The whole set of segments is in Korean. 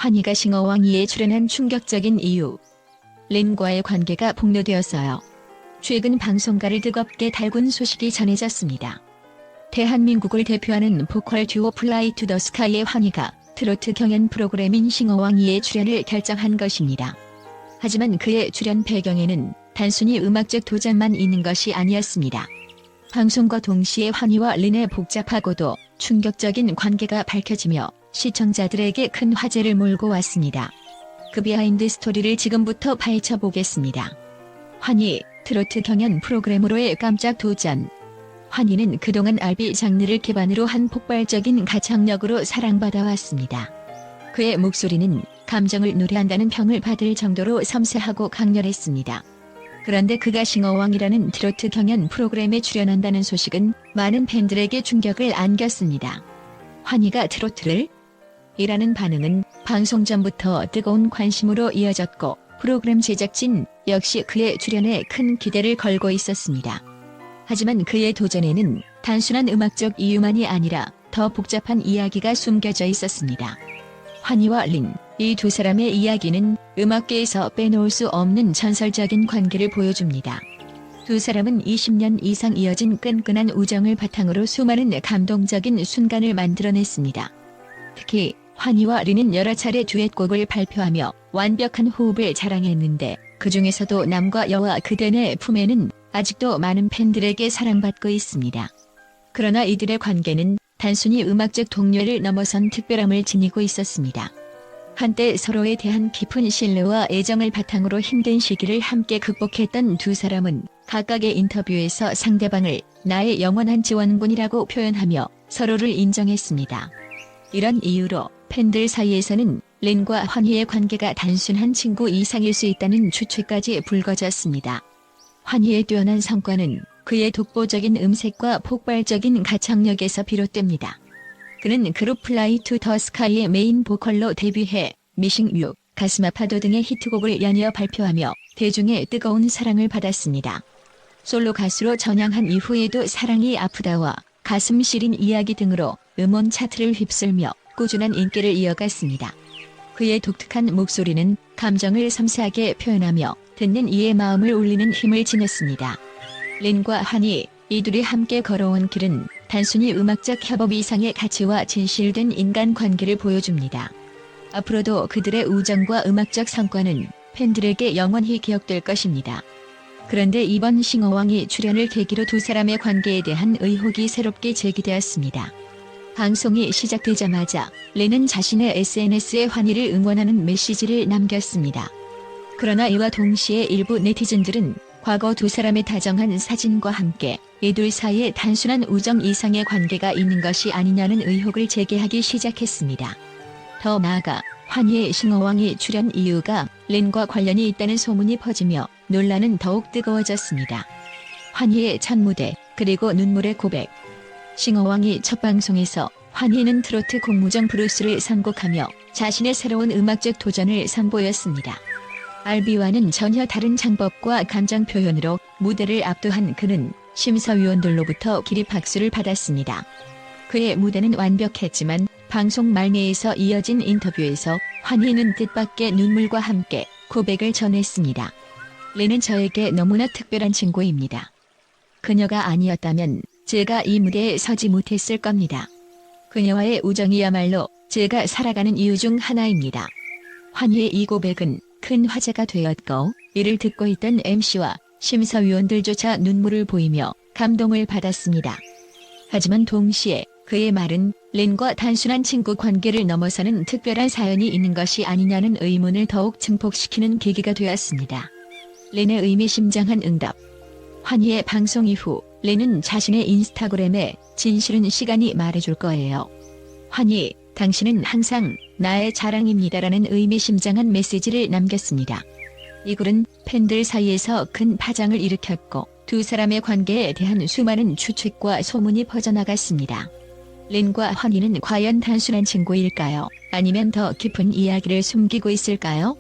환희가 싱어왕2에 출연한 충격적인 이유. 린과의 관계가 폭로되었어요. 최근 방송가를 뜨겁게 달군 소식이 전해졌습니다. 대한민국을 대표하는 보컬 듀오 플라이 투 더 스카이의 환희가 트로트 경연 프로그램인 싱어왕2에 출연을 결정한 것입니다. 하지만 그의 출연 배경에는 단순히 음악적 도전만 있는 것이 아니었습니다. 방송과 동시에 환희와 린의 복잡하고도 충격적인 관계가 밝혀지며 시청자들에게 큰 화제를 몰고 왔습니다. 그 비하인드 스토리를 지금부터 파헤쳐 보겠습니다. 환희, 트로트 경연 프로그램으로의 깜짝 도전. 환희는 그동안 R&B 장르를 기반으로 한 폭발적인 가창력으로 사랑받아왔습니다. 그의 목소리는 감정을 노래한다는 평을 받을 정도로 섬세하고 강렬했습니다. 그런데 그가 싱어왕이라는 트로트 경연 프로그램에 출연한다는 소식은 많은 팬들에게 충격을 안겼습니다. 환희가 트로트를? 이라는 반응은 방송 전부터 뜨거운 관심으로 이어졌고 프로그램 제작진 역시 그의 출연에 큰 기대를 걸고 있었습니다. 하지만 그의 도전에는 단순한 음악적 이유만이 아니라 더 복잡한 이야기가 숨겨져 있었습니다. 환희와 린, 이 두 사람의 이야기는 음악계에서 빼놓을 수 없는 전설적인 관계를 보여줍니다. 두 사람은 20년 이상 이어진 끈끈한 우정을 바탕으로 수많은 감동적인 순간을 만들어냈습니다. 특히 환희와 린은 여러 차례 듀엣곡을 발표하며 완벽한 호흡을 자랑했는데 그 중에서도 남과 여와 그댄의 품에는 아직도 많은 팬들에게 사랑받고 있습니다. 그러나 이들의 관계는 단순히 음악적 동료를 넘어선 특별함을 지니고 있었습니다. 한때 서로에 대한 깊은 신뢰와 애정을 바탕으로 힘든 시기를 함께 극복했던 두 사람은 각각의 인터뷰에서 상대방을 나의 영원한 지원군이라고 표현하며 서로를 인정했습니다. 이런 이유로 팬들 사이에서는 린과 환희의 관계가 단순한 친구 이상일 수 있다는 추측까지 불거졌습니다. 환희의 뛰어난 성과는 그의 독보적인 음색과 폭발적인 가창력에서 비롯됩니다. 그는 그룹 플라이 투 더 스카이의 메인 보컬로 데뷔해 미싱 유, 가슴 아파도 등의 히트곡을 연이어 발표하며 대중의 뜨거운 사랑을 받았습니다. 솔로 가수로 전향한 이후에도 사랑이 아프다와 가슴 시린 이야기 등으로 음원 차트를 휩쓸며 꾸준한 인기를 이어갔습니다. 그의 독특한 목소리는 감정을 섬세하게 표현하며 듣는 이의 마음을 울리는 힘을 지녔습니다. 린과 환희, 이 둘이 함께 걸어온 길은 단순히 음악적 협업 이상의 가치와 진실된 인간관계를 보여줍니다. 앞으로도 그들의 우정과 음악적 성과는 팬들에게 영원히 기억될 것입니다. 그런데 이번 싱어왕이 출연을 계기로 두 사람의 관계에 대한 의혹이 새롭게 제기되었습니다. 방송이 시작되자마자 린은 자신의 SNS에 환희를 응원하는 메시지를 남겼습니다. 그러나 이와 동시에 일부 네티즌들은 과거 두 사람의 다정한 사진과 함께 이 둘 사이에 단순한 우정 이상의 관계가 있는 것이 아니냐는 의혹을 제기하기 시작했습니다. 더 나아가 환희의 싱어왕이 출연 이유가 린과 관련이 있다는 소문이 퍼지며 논란은 더욱 뜨거워졌습니다. 환희의 첫 무대, 그리고 눈물의 고백. 싱어왕이 첫 방송에서 환희는 트로트 공무정 브루스를 선곡하며 자신의 새로운 음악적 도전을 선보였습니다. R&B와는 전혀 다른 창법과 감정 표현으로 무대를 압도한 그는 심사위원들로부터 기립박수를 받았습니다. 그의 무대는 완벽했지만 방송 말미에서 이어진 인터뷰에서 환희는 뜻밖의 눈물과 함께 고백을 전했습니다. 린은 저에게 너무나 특별한 친구입니다. 그녀가 아니었다면 제가 이 무대에 서지 못했을 겁니다. 그녀와의 우정이야말로 제가 살아가는 이유 중 하나입니다. 환희의 이 고백은 큰 화제가 되었고 이를 듣고 있던 MC와 심사위원들조차 눈물을 보이며 감동을 받았습니다. 하지만 동시에 그의 말은 린과 단순한 친구 관계를 넘어서는 특별한 사연이 있는 것이 아니냐는 의문을 더욱 증폭시키는 계기가 되었습니다. 린의 의미심장한 응답. 환희의 방송 이후 린은 자신의 인스타그램에 진실은 시간이 말해줄 거예요. 환희, 당신은 항상 나의 자랑입니다라는 의미심장한 메시지를 남겼습니다. 이 글은 팬들 사이에서 큰 파장을 일으켰고 두 사람의 관계에 대한 수많은 추측과 소문이 퍼져나갔습니다. 린과 환희는 과연 단순한 친구일까요? 아니면 더 깊은 이야기를 숨기고 있을까요?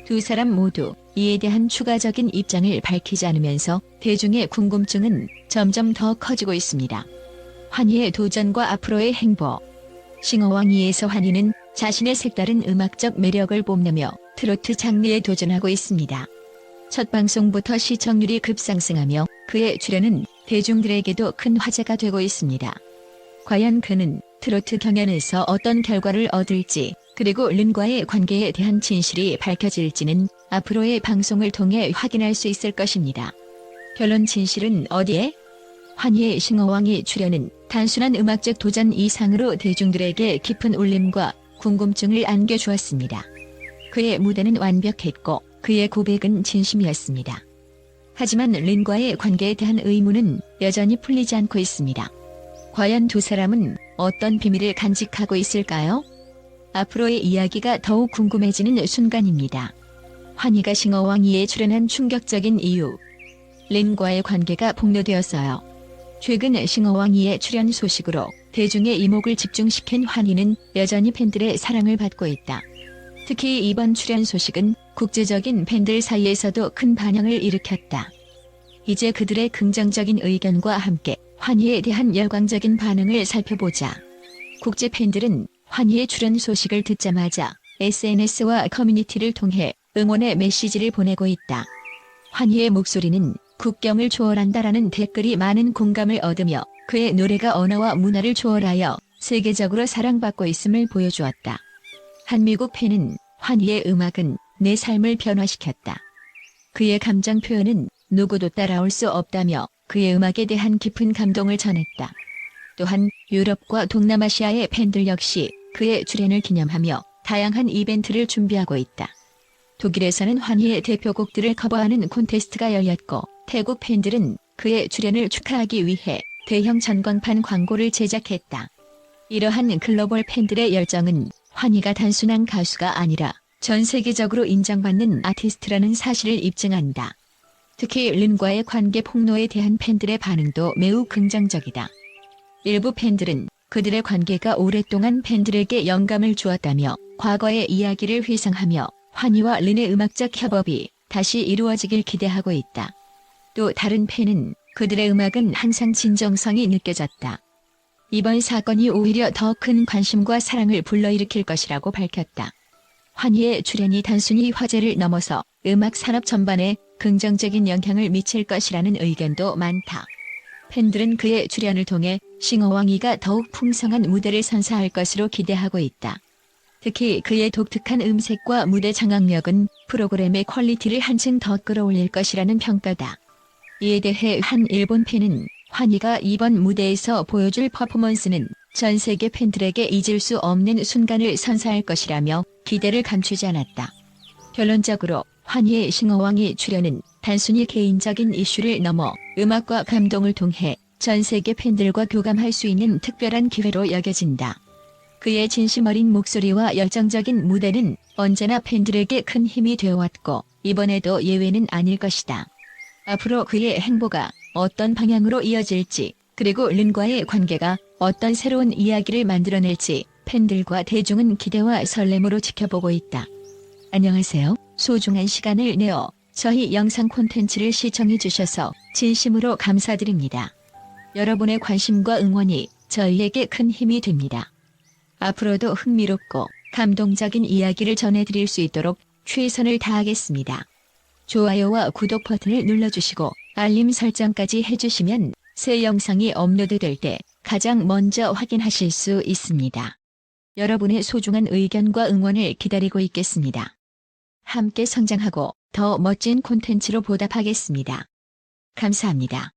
두 사람 모두 이에 대한 추가적인 입장을 밝히지 않으면서 대중의 궁금증은 점점 더 커지고 있습니다. 환희의 도전과 앞으로의 행보. 싱어왕2에서 환희는 자신의 색다른 음악적 매력을 뽐내며 트로트 장르에 도전하고 있습니다. 첫 방송부터 시청률이 급상승하며 그의 출연은 대중들에게도 큰 화제가 되고 있습니다. 과연 그는 트로트 경연에서 어떤 결과를 얻을지, 그리고 린과의 관계에 대한 진실이 밝혀질지는 앞으로의 방송을 통해 확인할 수 있을 것입니다. 결론 진실은 어디에? 환희의 싱어왕이 출연은 단순한 음악적 도전 이상으로 대중들에게 깊은 울림과 궁금증을 안겨주었습니다. 그의 무대는 완벽했고 그의 고백은 진심이었습니다. 하지만 린과의 관계에 대한 의문은 여전히 풀리지 않고 있습니다. 과연 두 사람은 어떤 비밀을 간직하고 있을까요? 앞으로의 이야기가 더욱 궁금해지는 순간입니다. 환희가 싱어왕이에 출연한 충격적인 이유. 린과의 관계가 폭로되었어요. 최근 싱어왕이의 출연 소식으로 대중의 이목을 집중시킨 환희는 여전히 팬들의 사랑을 받고 있다. 특히 이번 출연 소식은 국제적인 팬들 사이에서도 큰 반향을 일으켰다. 이제 그들의 긍정적인 의견과 함께 환희에 대한 열광적인 반응을 살펴보자. 국제 팬들은 환희의 출연 소식을 듣자마자 SNS와 커뮤니티를 통해 응원의 메시지를 보내고 있다. 환희의 목소리는 국경을 초월한다라는 댓글이 많은 공감을 얻으며 그의 노래가 언어와 문화를 초월하여 세계적으로 사랑받고 있음을 보여주었다. 한 미국 팬은 환희의 음악은 내 삶을 변화시켰다. 그의 감정 표현은 누구도 따라올 수 없다며 그의 음악에 대한 깊은 감동을 전했다. 또한 유럽과 동남아시아의 팬들 역시 그의 출연을 기념하며 다양한 이벤트를 준비하고 있다. 독일에서는 환희의 대표곡들을 커버하는 콘테스트가 열렸고 태국 팬들은 그의 출연을 축하하기 위해 대형 전광판 광고를 제작했다. 이러한 글로벌 팬들의 열정은 환희가 단순한 가수가 아니라 전 세계적으로 인정받는 아티스트라는 사실을 입증한다. 특히 린과의 관계 폭로에 대한 팬들의 반응도 매우 긍정적이다. 일부 팬들은 그들의 관계가 오랫동안 팬들에게 영감을 주었다며 과거의 이야기를 회상하며 환희와 린의 음악적 협업이 다시 이루어지길 기대하고 있다. 또 다른 팬은 그들의 음악은 항상 진정성이 느껴졌다. 이번 사건이 오히려 더 큰 관심과 사랑을 불러일으킬 것이라고 밝혔다. 환희의 출연이 단순히 화제를 넘어서 음악 산업 전반에 긍정적인 영향을 미칠 것이라는 의견도 많다. 팬들은 그의 출연을 통해 싱어왕이가 더욱 풍성한 무대를 선사할 것으로 기대하고 있다. 특히 그의 독특한 음색과 무대 장악력은 프로그램의 퀄리티를 한층 더 끌어올릴 것이라는 평가다. 이에 대해 한 일본 팬은 환희가 이번 무대에서 보여줄 퍼포먼스는 전 세계 팬들에게 잊을 수 없는 순간을 선사할 것이라며 기대를 감추지 않았다. 결론적으로 환희의 싱어왕이 출연은 단순히 개인적인 이슈를 넘어 음악과 감동을 통해 전 세계 팬들과 교감할 수 있는 특별한 기회로 여겨진다. 그의 진심 어린 목소리와 열정적인 무대는 언제나 팬들에게 큰 힘이 되어왔고 이번에도 예외는 아닐 것이다. 앞으로 그의 행보가 어떤 방향으로 이어질지, 그리고 린과의 관계가 어떤 새로운 이야기를 만들어낼지 팬들과 대중은 기대와 설렘으로 지켜보고 있다. 안녕하세요. 소중한 시간을 내어 저희 영상 콘텐츠를 시청해주셔서 진심으로 감사드립니다. 여러분의 관심과 응원이 저희에게 큰 힘이 됩니다. 앞으로도 흥미롭고 감동적인 이야기를 전해드릴 수 있도록 최선을 다하겠습니다. 좋아요와 구독 버튼을 눌러주시고 알림 설정까지 해주시면 새 영상이 업로드될 때 가장 먼저 확인하실 수 있습니다. 여러분의 소중한 의견과 응원을 기다리고 있겠습니다. 함께 성장하고 더 멋진 콘텐츠로 보답하겠습니다. 감사합니다.